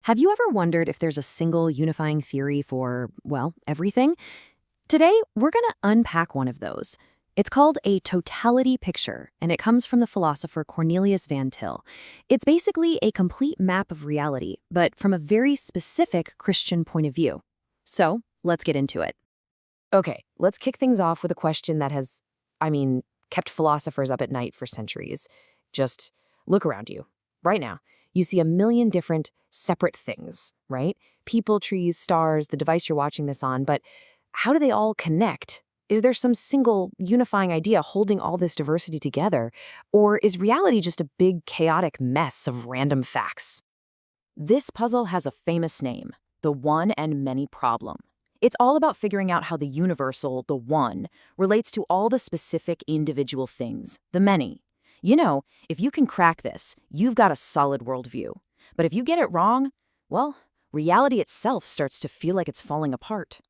Have you ever wondered if there's a single unifying theory for, well, everything? Today, we're going to unpack one of those. It's called a totality picture, and it comes from the philosopher Cornelius Van Til. It's basically a complete map of reality, but from a very specific Christian point of view. So, let's get into it. Okay, let's kick things off with a question that has, kept philosophers up at night for centuries. Just look around you. Right now, you see a million different separate things, right? People, trees, stars, the device you're watching this on, but how do they all connect? Is there some single unifying idea holding all this diversity together? Or is reality just a big chaotic mess of random facts? This puzzle has a famous name, the one and many problem. It's all about figuring out how the universal, the one, relates to all the specific individual things, the many. You know, if you can crack this, you've got a solid worldview. But if you get it wrong, well, reality itself starts to feel like it's falling apart.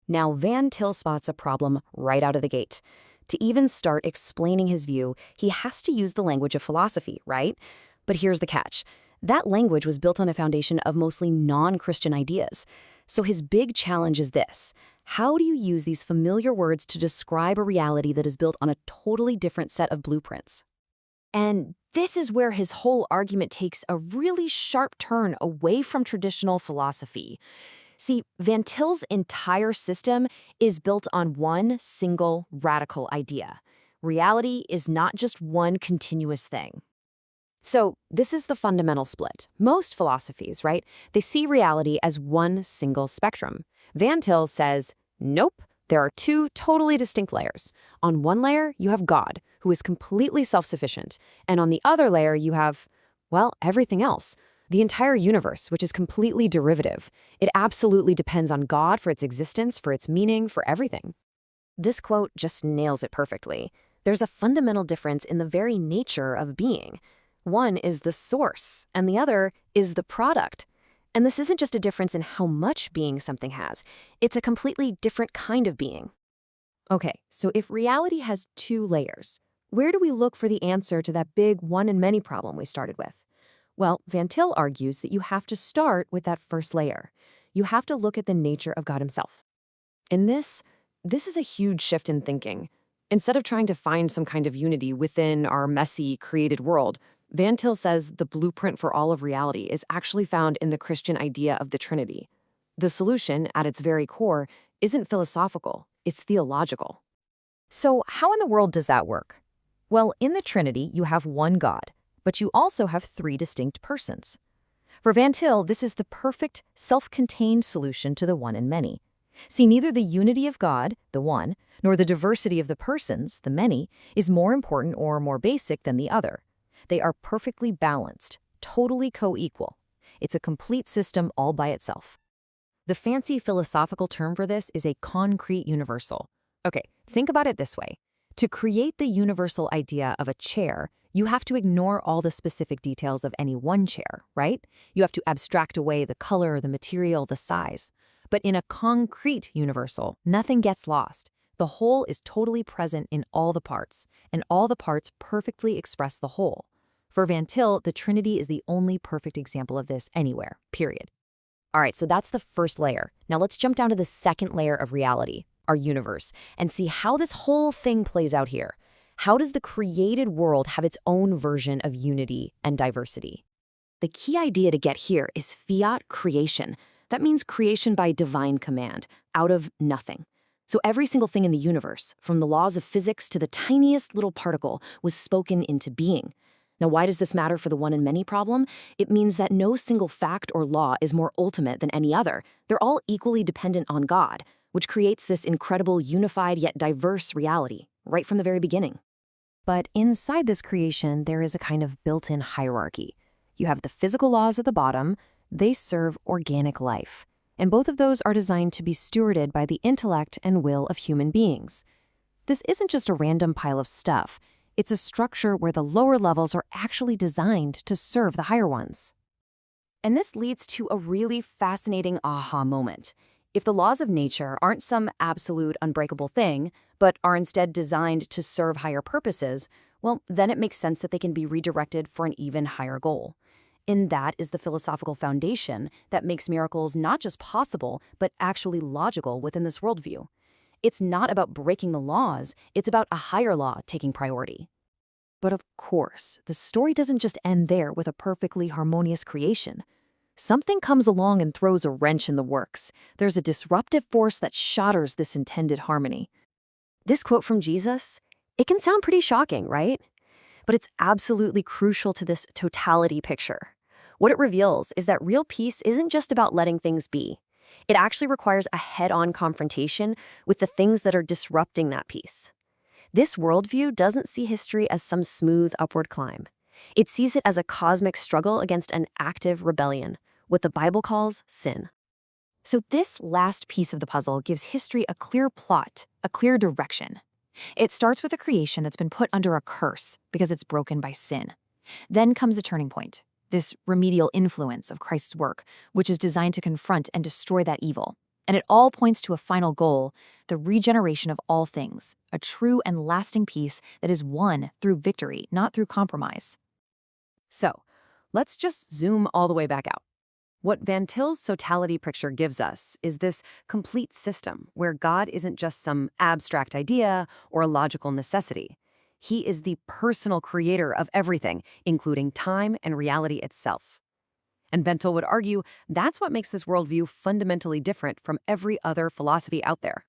Now, Van Til spots a problem right out of the gate. To even start explaining his view, he has to use the language of philosophy, right? But here's the catch. That language was built on a foundation of mostly non-Christian ideas. So his big challenge is this. How do you use these familiar words to describe a reality that is built on a totally different set of blueprints? And this is where his whole argument takes a really sharp turn away from traditional philosophy. See, Van Til's entire system is built on one single radical idea. Reality is not just one continuous thing. So this is the fundamental split. Most philosophies, right, they see reality as one single spectrum. Van Til says, nope, there are two totally distinct layers. On one layer, you have God, who is completely self-sufficient. And on the other layer, you have, well, everything else. The entire universe, which is completely derivative. It absolutely depends on God for its existence, for its meaning, for everything. This quote just nails it perfectly. There's a fundamental difference in the very nature of being. One is the source, and the other is the product. And this isn't just a difference in how much being something has. It's a completely different kind of being. Okay, so if reality has two layers, where do we look for the answer to that big one and many problem we started with? Well, Van Til argues that you have to start with that first layer. You have to look at the nature of God himself. And this is a huge shift in thinking. Instead of trying to find some kind of unity within our messy, created world, Van Til says the blueprint for all of reality is actually found in the Christian idea of the Trinity. The solution, at its very core, isn't philosophical, it's theological. So how in the world does that work? Well, in the Trinity, you have one God, but you also have three distinct persons. For Van Til, this is the perfect, self-contained solution to the one and many. See, neither the unity of God, the one, nor the diversity of the persons, the many, is more important or more basic than the other. They are perfectly balanced, totally co-equal. It's a complete system all by itself. The fancy philosophical term for this is a concrete universal. Okay, think about it this way. To create the universal idea of a chair, you have to ignore all the specific details of any one chair, right? You have to abstract away the color, the material, the size. But in a concrete universal, nothing gets lost. The whole is totally present in all the parts, and all the parts perfectly express the whole. For Van Til, the Trinity is the only perfect example of this anywhere, period. All right, so that's the first layer. Now let's jump down to the second layer of reality, our universe, and see how this whole thing plays out here. How does the created world have its own version of unity and diversity? The key idea to get here is fiat creation. That means creation by divine command, out of nothing. So every single thing in the universe, from the laws of physics to the tiniest little particle, was spoken into being. Now, why does this matter for the one and many problem? It means that no single fact or law is more ultimate than any other. They're all equally dependent on God, which creates this incredible, unified yet diverse reality, right from the very beginning. But inside this creation, there is a kind of built-in hierarchy. You have the physical laws at the bottom. They serve organic life. And both of those are designed to be stewarded by the intellect and will of human beings. This isn't just a random pile of stuff. It's a structure where the lower levels are actually designed to serve the higher ones. And this leads to a really fascinating aha moment. If the laws of nature aren't some absolute unbreakable thing, but are instead designed to serve higher purposes, well, then it makes sense that they can be redirected for an even higher goal. And that is the philosophical foundation that makes miracles not just possible, but actually logical within this worldview. It's not about breaking the laws, it's about a higher law taking priority. But of course, the story doesn't just end there with a perfectly harmonious creation. Something comes along and throws a wrench in the works. There's a disruptive force that shatters this intended harmony. This quote from Jesus, it can sound pretty shocking, right? But it's absolutely crucial to this totality picture. What it reveals is that real peace isn't just about letting things be. It actually requires a head-on confrontation with the things that are disrupting that peace. This worldview doesn't see history as some smooth upward climb. It sees it as a cosmic struggle against an active rebellion, what the Bible calls sin. So this last piece of the puzzle gives history a clear plot, a clear direction. It starts with a creation that's been put under a curse because it's broken by sin. Then comes the turning point, this remedial influence of Christ's work, which is designed to confront and destroy that evil. And it all points to a final goal, the regeneration of all things, a true and lasting peace that is won through victory, not through compromise. So, let's just zoom all the way back out. What Van Til's totality picture gives us is this complete system where God isn't just some abstract idea or a logical necessity. He is the personal creator of everything, including time and reality itself. And Van Til would argue that's what makes this worldview fundamentally different from every other philosophy out there.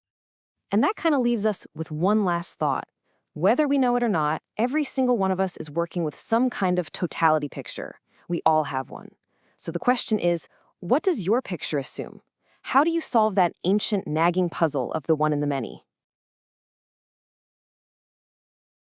And that kind of leaves us with one last thought. Whether we know it or not, every single one of us is working with some kind of totality picture. We all have one. So the question is, what does your picture assume? How do you solve that ancient nagging puzzle of the one and the many?